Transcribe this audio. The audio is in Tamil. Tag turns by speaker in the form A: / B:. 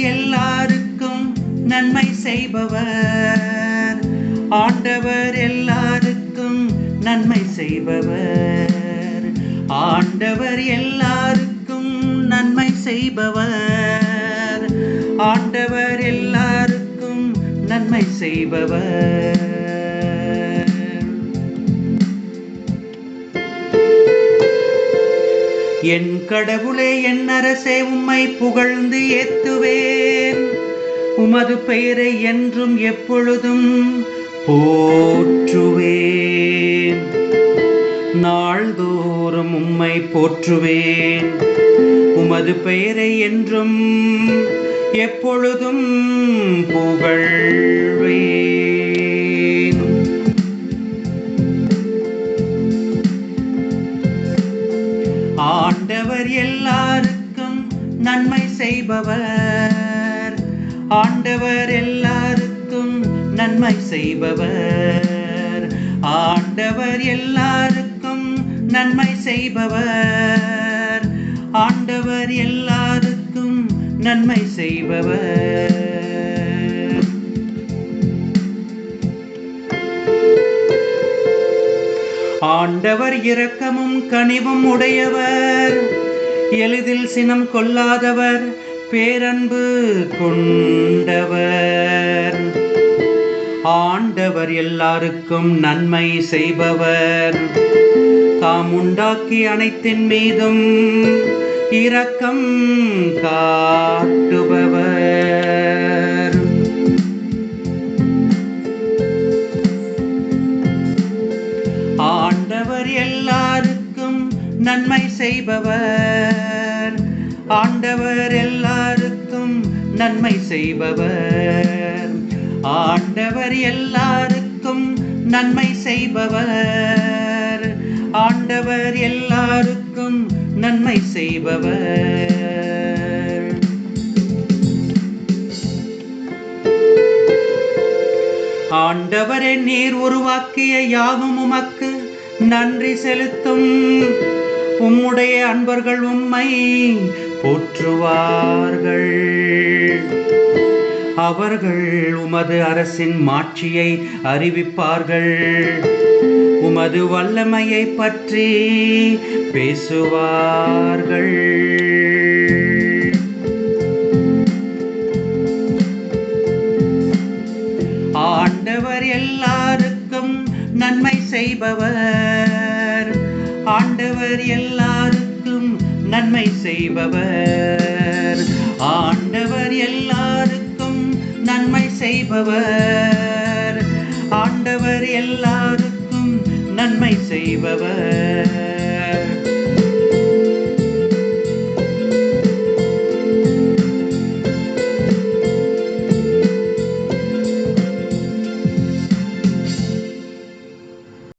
A: எல்லாருக்கும் நன்மை செய்பவர். ஆண்டவர் எல்லாருக்கும் நன்மை செய்பவர். ஆண்டவர் எல்லாருக்கும் நன்மை செய்பவர். ஆண்டவர் எல்லாருக்கும் நன்மை செய்பவர். என் கடவுளே, என் அரசே, உம்மை புகழ்ந்து ஏத்துவேன். உமது பெயரை என்றும் எப்பொழுதும் போற்றுவேன். நாள்தோறும் உம்மை போற்றுவேன். உமது பெயரை என்றும் எப்பொழுதும் புகழ்வேன். ஆண்டவர் எல்லாருக்கும் நன்மை செய்பவர். ஆண்டவர் எல்லாருக்கும் நன்மை செய்பவர். ஆண்டவர் எல்லாருக்கும் நன்மை செய்பவர். ஆண்டவர் எல்லாருக்கும் நன்மை செய்பவர். ஆண்டவர் இரக்கமும் கனிவும் உடையவர். எளிதில் சினம் கொள்ளாதவர். பேரன்பு கொண்டவர். ஆண்டவர் எல்லாருக்கும் நன்மை செய்பவர். தாம் உண்டாக்கிய அனைத்தின் மீதும் இரக்கம் காட்டுபவர். ஆண்டவர் எல்லாருக்கும் நன்மை செய்பவர். ஆண்டவர் எல்லாருக்கும் நன்மை செய்பவர். ஆண்டவர் எல்லாருக்கும் நன்மை செய்பவர். ஆண்டவர் எல்லாருக்கும் நன்மை செய்பவர். ஆண்டவரே, நீர் உருவாக்கிய யாவும் உமக்கு நன்றி செலுத்தும். உம்முடைய அன்பர்கள் உம்மை போற்றுவார்கள். அவர்கள் உமது அரசின் மாட்சியை அறிவிப்பார்கள். உமது வல்லமையை பற்றி பேசுவார்கள். ஆண்டவர் எல்லாருக்கும் நன்மை செய்பவர். ஆண்டவர் எல்லாருக்கும் நன்மை செய்பவர். ஆண்டவர் எல்லாருக்கும் நன்மை செய்பவர். ஆண்டவர் எல்லாருக்கும் நன்மை செய்பவர்.